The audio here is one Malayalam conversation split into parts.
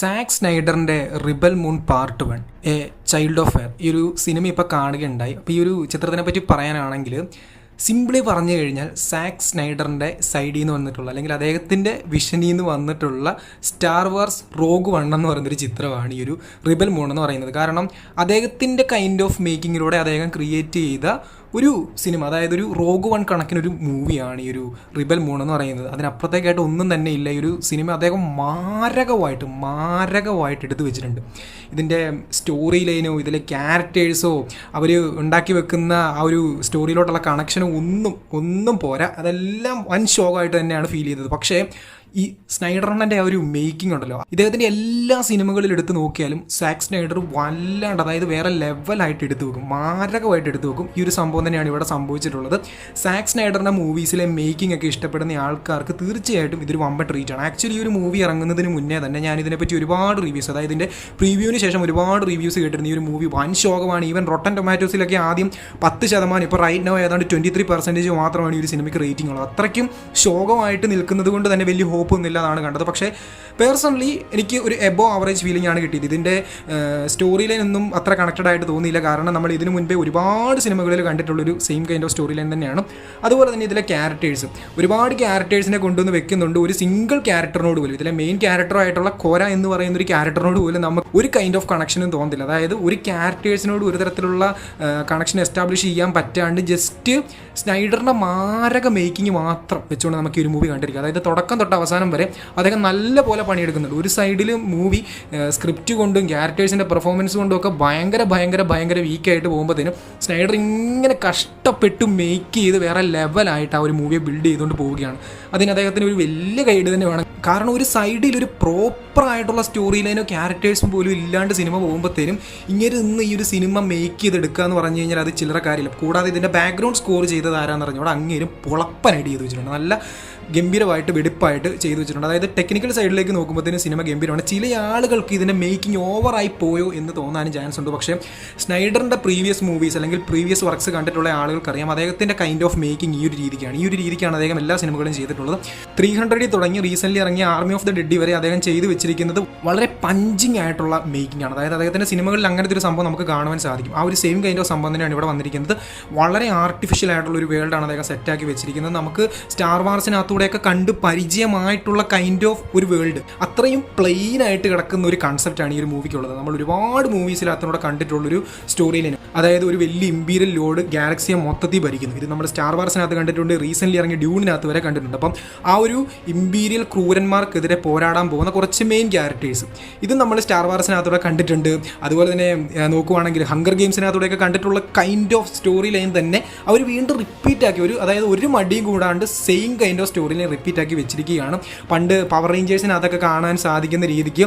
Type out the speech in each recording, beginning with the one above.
സാക് സ്നൈഡറിൻ്റെ Rebel Moon part 1 a child of fire ഈ ഒരു സിനിമ ഇപ്പോൾ കാണുകയുണ്ടായി. അപ്പോൾ ഈ ഒരു ചിത്രത്തിനെ പറ്റി പറയാനാണെങ്കിൽ സിംപിളി പറഞ്ഞു കഴിഞ്ഞാൽ സാക് സ്നൈഡറിൻ്റെ സൈഡിൽ നിന്ന് വന്നിട്ടുള്ള അല്ലെങ്കിൽ അദ്ദേഹത്തിൻ്റെ വിഷനിൽ നിന്ന് വന്നിട്ടുള്ള സ്റ്റാർ വാർസ് റോഗ് വൺ എന്ന് പറയുന്നൊരു ചിത്രമാണ് ഈ ഒരു റിബൽ മൂൺ എന്ന് പറയുന്നത്. കാരണം അദ്ദേഹത്തിൻ്റെ കൈൻഡ് ഓഫ് മേക്കിങ്ങിലൂടെ അദ്ദേഹം ക്രിയേറ്റ് ചെയ്ത ഒരു സിനിമ, അതായത് ഒരു റോഗ് വൺ കണക്കിനൊരു മൂവിയാണ് ഈ ഒരു റിബൽ മൂൺ എന്ന് പറയുന്നത്. അതിനപ്പുറത്തേക്കായിട്ട് ഒന്നും തന്നെ ഇല്ല. ഈ ഒരു സിനിമ അദ്ദേഹം മാരകമായിട്ട് എടുത്തു വെച്ചിട്ടുണ്ട്. ഇതിൻ്റെ സ്റ്റോറി ലൈനോ ഇതിലെ ക്യാരക്ടേഴ്സോ അവർ ഉണ്ടാക്കി വെക്കുന്ന ആ ഒരു സ്റ്റോറിയിലോട്ടുള്ള കണക്ഷനോ ഒന്നും പോരാ. അതെല്ലാം വൻ ഷോക്കായിട്ട് തന്നെയാണ് ഫീൽ ചെയ്തത്. പക്ഷേ ഈ സ്നൈഡറിൻ്റെ ആ ഒരു മേക്കിംഗ് ഉണ്ടല്ലോ, ഇദ്ദേഹത്തിൻ്റെ എല്ലാ സിനിമകളിൽ എടുത്ത് നോക്കിയാലും സാക് സ്നൈഡർ വല്ലാണ്ട്, അതായത് വേറെ ലെവലായിട്ട് എടുത്തു വെക്കും, മാരകമായിട്ട് എടുത്തു വെക്കും. ഈ ഒരു സംഭവം തന്നെയാണ് ഇവിടെ സംഭവിച്ചിട്ടുള്ളത്. സാക് സ്നൈഡറിൻ്റെ മൂവീസിലെ മേക്കിംഗ് ഒക്കെ ഇഷ്ടപ്പെടുന്ന ആൾക്കാർക്ക് തീർച്ചയായിട്ടും ഇതൊരു വമ്പൻ ട്രീറ്റാണ്. ആക്ച്വലി ഈ ഒരു മൂവി ഇറങ്ങുന്നതിന് മുന്നേ തന്നെ ഞാൻ ഇതിനെപ്പറ്റി ഒരുപാട് റിവ്യൂസ്, അതായത് ഇതിൻ്റെ പ്രീവ്യൂവിന് ശേഷം ഒരുപാട് റിവ്യൂസ് കേട്ടിരുന്നു. ഈ ഒരു മൂവി വൻ ശോകമാണ്. ഈവൻ റോട്ടൻ ടൊമാറ്റോസിലൊക്കെ ആദ്യം 10%, ഇപ്പോൾ റൈറ്റ് നോ ഏതാണ്ട് 23% മാത്രമാണ് ഈ ഒരു സിനിമയ്ക്ക് റേറ്റിംഗ് ഉള്ളത്. അത്രയ്ക്കും ശോകമായിട്ട് നിൽക്കുന്നത് കൊണ്ട് തന്നെ വലിയ ഹോപ്പ് ഒന്നും ഇല്ലാതാണ് കണ്ടത്. പക്ഷേ പേഴ്സണലി എനിക്ക് ഒരു എബോ ആവറേജ് ഫീലിംഗ് ആണ് കിട്ടിയത്. ഇതിൻ്റെ സ്റ്റോറി ലൈൻ ഒന്നും അത്ര കണക്റ്റഡ് ആയിട്ട് തോന്നിയില്ല. കാരണം നമ്മൾ ഇതിനു മുൻപേ ഒരുപാട് സിനിമകളിൽ കണ്ടിട്ടുള്ളൊരു same kind of story line തന്നെയാണ്. അതുപോലെ തന്നെ ഇതിലെ ക്യാരക്ടേഴ്സ്, ഒരുപാട് ക്യാരക്ടേഴ്സിനെ കൊണ്ടുവന്ന് വെക്കുന്നുണ്ട്. ഒരു സിംഗിൾ ക്യാരക്ടറിനോട് പോലും, ഇതിലെ മെയിൻ ക്യാരക്ടറായിട്ടുള്ള കോര എന്ന് പറയുന്ന ഒരു ക്യാരക്ടറിനോട് പോലും നമുക്ക് ഒരു കൈൻഡ് ഓഫ് കണക്ഷനും തോന്നുന്നില്ല. അതായത് ഒരു ക്യാരക്ടേഴ്സിനോട് ഒരു തരത്തിലുള്ള കണക്ഷൻ എസ്റ്റാബ്ലിഷ് ചെയ്യാൻ പറ്റാണ്ട് ജസ്റ്റ് സ്നൈഡറിൻ്റെ മാരക മേക്കിംഗ് മാത്രം വെച്ചുകൊണ്ട് നമുക്ക് ഈ ഒരു മൂവി കണ്ടിരിക്കുക. അതായത് തുടക്കം തൊട്ട് അവസാനം വരെ അദ്ദേഹം നല്ല പോലെ പണിയെടുക്കുന്നുണ്ട്. ഒരു സൈഡിൽ മൂവി സ്ക്രിപ്റ്റ് കൊണ്ടും ക്യാരക്ടേഴ്സിൻ്റെ പെർഫോമൻസ് കൊണ്ടും ഒക്കെ ഭയങ്കര വീക്കായിട്ട് പോകുമ്പോഴത്തേനും സ്നൈഡർ ഇങ്ങനെ കഷ്ടപ്പെട്ട് മേക്ക് ചെയ്ത് വേറെ ലെവലായിട്ട് ആ ഒരു മൂവിയെ ബിൽഡ് ചെയ്തുകൊണ്ട് പോവുകയാണ്. അതിന് അദ്ദേഹത്തിന് ഒരു വലിയ ഗൈഡ് തന്നെ വേണം. കാരണം ഒരു സൈഡിൽ ഒരു പ്രോപ്പറായിട്ടുള്ള സ്റ്റോറി ലൈനോ ക്യാരക്ടേഴ്സും പോലും ഇല്ലാണ്ട് സിനിമ പോകുമ്പോഴത്തേനും ഇങ്ങനെ ഇന്ന് ഈ ഒരു സിനിമ മേക്ക് ചെയ്തെടുക്കുക എന്ന് പറഞ്ഞു കഴിഞ്ഞാൽ അത് ചില്ലറ കാര്യമില്ല. കൂടാതെ ഇതിൻ്റെ ബാക്ക്ഗ്രൗണ്ട് സ്കോർ ചെയ്തത് ആരാന്ന് പറഞ്ഞാൽ അങ്ങേരും പൊളപ്പനായിട്ട് ചെയ്ത് വെച്ചിട്ടുണ്ട്. നല്ല ഗംഭീരമായിട്ട് വെടിപ്പായിട്ട് ചെയ്തു വെച്ചിട്ടുണ്ട്. അതായത് ടെക്നിക്കൽ സൈഡിലേക്ക് നോക്കുമ്പോഴത്തേനും സിനിമ ഗംഭീരമാണ്. ചില ആളുകൾക്ക് ഇതിൻ്റെ മേക്കിംഗ് ഓവറായി പോയോ എന്ന് തോന്നാനും ചാൻസ് ഉണ്ട്. പക്ഷേ സ്നൈഡറിൻ്റെ പ്രീവിയസ് മൂവീസ് അല്ലെങ്കിൽ പ്രീവിയസ് വർക്ക്സ് കണ്ടിട്ടുള്ള ആളുകൾക്കറിയാം അദ്ദേഹത്തിൻ്റെ കൈൻഡ് ഓഫ് മേക്കിംഗ് ഈ ഒരു രീതിക്കാണ് അദ്ദേഹം എല്ലാ സിനിമകളും ചെയ്തിട്ടുള്ളത്. 300 തുടങ്ങി റീസെൻ്റ്ലി ഇറങ്ങിയ ആർമി ഓഫ് ദ ഡെഡ് വരെ അദ്ദേഹം ചെയ്തു വെച്ചിരിക്കുന്നത് വളരെ പഞ്ചിങ് ആയിട്ടുള്ള മേക്കിംഗ് ആണ്. അതായത് അദ്ദേഹത്തിൻ്റെ സിനിമകളിൽ അങ്ങനത്തെ ഒരു സംഭവം നമുക്ക് കാണുവാൻ സാധിക്കും. ആ ഒരു സെയിം കൈൻഡ് ഓഫ് സംഭവം തന്നെയാണ് ഇവിടെ വന്നിരിക്കുന്നത്. വളരെ ആർട്ടിഫിഷ്യൽ ആയിട്ടുള്ള ഒരു വേൾഡാണ് അദ്ദേഹം സെറ്റാക്കി വെച്ചിരിക്കുന്നത്. നമുക്ക് സ്റ്റാർ വാർസിനകത്തൂടെയൊക്കെ കണ്ട് പരിചയമായിട്ടുള്ള കൈൻഡ് ഓഫ് ഒരു വേൾഡ്, അത്രയും പ്ലെയിൻ ആയിട്ട് കിടക്കുന്ന ഒരു കൺസെപ്റ്റാണ് ഈ ഒരു മൂവിക്കുള്ളത്. നമ്മൾ ഒരുപാട് മൂവീസിലകത്തൂടെ കണ്ടിട്ടുള്ളൊരു സ്റ്റോറി ലൈൻ, അതായത് ഒരു വലിയ ഇമ്പീരിയൽ ലോഡ് ഗാലക്സിയെ മൊത്തത്തിൽ ഭരിക്കുന്നു. ഇത് നമ്മൾ സ്റ്റാർ വാർസിനകത്ത് കണ്ടിട്ടുണ്ട്, റീസെൻ്റ്ലി ഇറങ്ങിയ ഡ്യൂണിനകത്ത് വരെ കണ്ടിട്ടുണ്ട്. അപ്പം ആ ഒരു ഇമ്പീരിയൽ ക്രൂരന്മാർക്കെതിരെ പോരാടാൻ പോകുന്ന കുറച്ച് മെയിൻ ക്യാരക്ടേഴ്സ് ഇത് നമ്മൾ സ്റ്റാർ വാർസിനകത്തൂടെ കണ്ടിട്ടുണ്ട്. അതുപോലെ തന്നെ നോക്കുവാണെങ്കിൽ ഹങ്കർ ഗെയിംസിനകത്തൂടെയൊക്കെ കണ്ടിട്ടുള്ള കൈൻഡ് ഓഫ് സ്റ്റോറി ലൈൻ തന്നെ അവർ വീണ്ടും റിപ്പീറ്റ് ആക്കി, അതായത് ഒരു മടിയും കൂടാണ്ട് same kind of story line repeat ആക്കി വെച്ചിരിക്കുകയാണ്. പണ്ട് പവർ റേഞ്ചേഴ്സിനകത്തൊക്കെ കാണാൻ സാധിക്കുന്ന രീതിക്ക്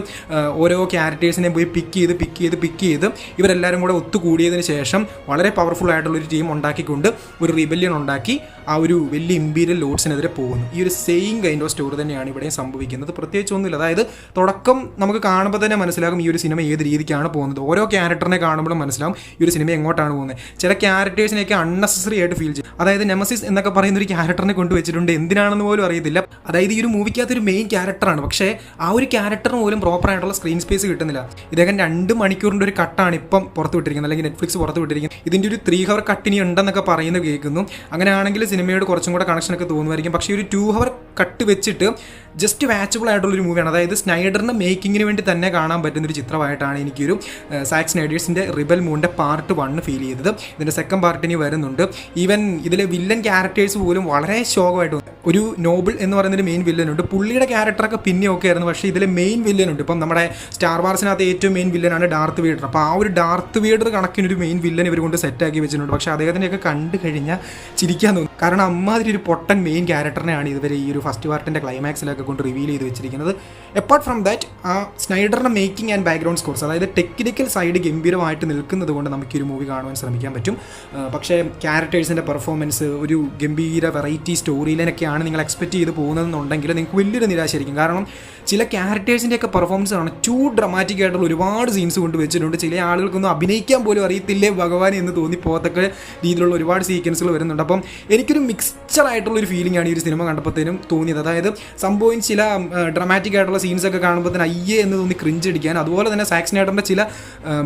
ഓരോ ക്യാരക്ടേഴ്സിനെ പോയി പിക്ക് ചെയ്ത് ഇവരെല്ലാവരും കൂടെ ഒത്തുകൂടിയതിന് ശേഷം വളരെ പവർഫുൾ ആയിട്ടുള്ളൊരു ടീം ഉണ്ടാക്കിക്കൊണ്ട് ഒരു റിബല്യൻ ഉണ്ടാക്കി ആ ഒരു വലിയ ഇമ്പീരിയൽ ലോഡ്സിനെതിരെ പോകുന്നു. ഈ ഒരു സെയിം കൈൻഡ് ഓഫ് സ്റ്റോറി തന്നെയാണ് ഇവിടെയും സംഭവിക്കുന്നത്. പ്രത്യേകിച്ചൊന്നുമില്ല. അതായത് തുടക്കം നമുക്ക് കാണുമ്പോൾ തന്നെ മനസ്സിലാകും ഈ ഒരു സിനിമ ഏത് രീതിക്കാണ് പോകുന്നത്. ഓരോ ക്യാരക്ടറിനെ കാണുമ്പോഴും മനസ്സിലാകും ഈ ഒരു സിനിമ എങ്ങോട്ടാണ് പോകുന്നത്. ചില ക്യാരക്ടേഴ്സിനെയൊക്കെ അൺനെസസറി ആയിട്ട് ഫീൽ ചെയ്യും. അതായത് നെമസിസ് എന്നൊക്കെ പറയുന്ന ഒരു ക്യാരക്ടറിനെ കൊണ്ടുവച്ചിട്ടുണ്ട്, എന്തിനാണെന്ന് പോലും അറിയത്തില്ല. അതായത് ഈ ഒരു മൂവിക്കകത്തൊരു മെയിൻ ക്യാരക്ടറാണ്, പക്ഷേ ആ ഒരു ക്യാരക്ടറിന് പോലും പ്രോപ്പറായിട്ടുള്ള സ്ക്രീൻ സ്പേസ് കിട്ടുന്നില്ല. ഇദ്ദേഹം 2 മണിക്കൂറിൻ്റെ ഒരു കട്ടാണ് ഇപ്പം പുറത്ത് വിട്ടിരിക്കുന്നത്, അല്ലെങ്കിൽ നെറ്റ്ഫ്ലിക്സ് പുറത്ത് വിട്ടിരിക്കുന്നത്. ഇതിൻ്റെ ഒരു 3 hour കട്ടിനി ഉണ്ടെന്നൊക്കെ പറയുന്നത് കേൾക്കുന്നു. അങ്ങനെയാണെങ്കിൽ സിനിമയോട് കുറച്ചും കൂടെ കണക്ഷനൊക്കെ തോന്നുമായിരിക്കും. പക്ഷേ ഒരു 2 hour കട്ട് വെച്ചിട്ട് ജസ്റ്റ് വാച്ചബിൾ ആയിട്ടുള്ളൊരു മൂവിയാണ്. അതായത് സ്നൈഡറിൻ്റെ മേക്കിങ്ങിന് വേണ്ടി തന്നെ കാണാൻ പറ്റുന്നൊരു ചിത്രമായിട്ടാണ് എനിക്കൊരു സാക് സ്നൈഡേഴ്സിൻ്റെ റിബൽ മൂണിൻ്റെ പാർട്ട് 1 ഫീൽ ചെയ്തത്. ഇതിൻ്റെ സെക്കൻഡ് പാർട്ട് ഇനി വരുന്നുണ്ട്. ഈവൻ ഇതിലെ വില്ലൻ ക്യാരക്ടേഴ്സ് പോലും വളരെ ശോകമായിട്ട്, ഒരു നോബിൾ എന്ന് പറയുന്നൊരു മെയിൻ വില്ലനുണ്ട്. പുള്ളിയുടെ ക്യാരക്ടറൊക്കെ പിന്നെ ഒക്കെ ആയിരുന്നു. പക്ഷേ ഇതിലെ മെയിൻ വില്ലനുണ്ട്. ഇപ്പം നമ്മുടെ സ്റ്റാർ വാർസിനകത്ത് ഏറ്റവും മെയിൻ വില്ലനാണ് ഡാർത്ത് വേഡർ. അപ്പോൾ ആ ഒരു ഡാർത്ത് വേഡർ കണക്കിനൊരു മെയിൻ വില്ലൻ ഇവർ കൊണ്ട് സെറ്റാക്കി വെച്ചിട്ടുണ്ട്. പക്ഷേ അദ്ദേഹത്തിനെയൊക്കെ കണ്ടു കഴിഞ്ഞാൽ ചിരിക്കാൻ തോന്നും. കാരണം അമ്മാതിരി ഒരു പൊട്ടൻ മെയിൻ ക്യാരക്ടറിനെയാണ് ഇതുവരെ ഈ ഒരു ഫസ്റ്റ് പാർട്ടിൻ്റെ ക്ലൈമാക്സിലൊക്കെ കൊണ്ട് റിവീൽ ചെയ്ത് വെച്ചിരിക്കുന്നത്. അപ്പാർട്ട് ഫ്രം ദാറ്റ് ആ സ്നൈഡറിൻ്റെ മേക്കിംഗ് ആൻഡ് ബാക്ക്ഗ്രൗണ്ട് സ്കോർസ്, അതായത് ടെക്നിക്കൽ സൈഡ് ഗംഭീരമായിട്ട് നിൽക്കുന്നത് കൊണ്ട് നമുക്ക് ഈ ഒരു മൂവി കാണുവാൻ ശ്രമിക്കാൻ പറ്റും. പക്ഷേ ക്യാരക്ടേഴ്സിൻ്റെ പെർഫോമൻസ്, ഒരു ഗംഭീര വെറൈറ്റി സ്റ്റോറി ലൈനൊക്കെയാണ് നിങ്ങൾ എക്സ്പെക്റ്റ് ചെയ്ത് പോകുന്നതെന്നുണ്ടെങ്കിൽ നിങ്ങൾക്ക് വലിയൊരു നിരാശയായിരിക്കും. കാരണം ചില ക്യാരക്ടേഴ്സിൻ്റെയൊക്കെ പെർഫോമൻസ് ആണ് ടു ഡ്രമാറ്റിക് ആയിട്ടുള്ള ഒരുപാട് സീൻസ് കൊണ്ട് വെച്ചിട്ടുണ്ട്. ചില ആളുകൾക്കൊന്നും അഭിനയിക്കാൻ പോലും അറിയത്തില്ലേ ഭഗവാൻ എന്ന് തോന്നിപ്പോകത്തക്ക രീതിയിലുള്ള ഒരുപാട് സീക്വൻസുകൾ വരുന്നുണ്ട്. അപ്പം എനിക്കൊരു മിക്സ്ചർ ആയിട്ടുള്ളൊരു ഫീലിംഗ് ആണ് ഈ ഒരു സിനിമ കണ്ടപ്പോഴത്തേനും തോന്നിയത്. അതായത് സംഭവം ചില ഡ്രമാറ്റിക് ആയിട്ടുള്ള സീൻസൊക്കെ കാണുമ്പോഴത്തേന് അയ്യേ എന്ന് തോന്നി ക്രിഞ്ച് അടിക്കാൻ, അതുപോലെ തന്നെ സാക് സ്നൈഡറിൻ്റെ ചില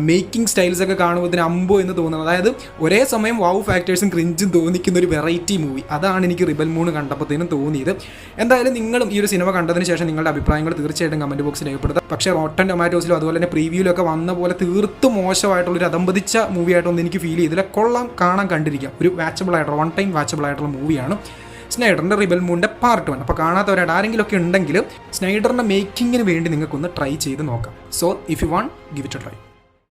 മേക്കിംഗ് സ്റ്റൈൽസൊക്കെ കാണുമ്പോഴത്തേന് അമ്പോ എന്ന് തോന്നുന്നത്. അതായത് ഒരേ സമയം വൗ ഫാക്ടേഴ്സും ക്രിഞ്ചും തോന്നിക്കുന്ന ഒരു വെറൈറ്റി മൂവി, അതാണ് എനിക്ക് റിബൽ മൂൺ കണ്ടപ്പോഴത്തേനും തോന്നിയത്. എന്തായാലും നിങ്ങളും ഈ ഒരു സിനിമ കണ്ടതിന് ശേഷം നിങ്ങളുടെ അഭിപ്രായങ്ങൾ തീർച്ചയായിട്ടും കമൻറ്റ് ബോക്സിൽ രേഖപ്പെടുത്തുക. പക്ഷേ റോട്ടൻ ടൊമാറ്റോസിലും അതുപോലെ തന്നെ പ്രീവ്യൂലൊക്കെ വന്ന പോലെ തീർത്തും മോശമായിട്ടുള്ളൊരു അതമ്പതിച്ച മൂവിയായിട്ടൊന്നും എനിക്ക് ഫീൽ ചെയ്തില്ല. കൊള്ളാം, കാണാൻ കണ്ടിരിക്കാം. ഒരു വാച്ചബിൾ ആയിട്ടുള്ള വൺ ടൈം വാച്ചബിൾ ആയിട്ടുള്ള മൂവിയാണ് സ്നൈഡറിൻ്റെ റിബൽ മൂണിൻ്റെ പാർട്ട് 1. അപ്പോൾ കാണാത്തവരായിട്ട് ആരെങ്കിലുമൊക്കെ ഉണ്ടെങ്കിൽ സ്നൈഡറിൻ്റെ മേക്കിങ്ങിന് വേണ്ടി നിങ്ങൾക്കൊന്ന് ട്രൈ ചെയ്ത് നോക്കാം. So if you want, give it A try.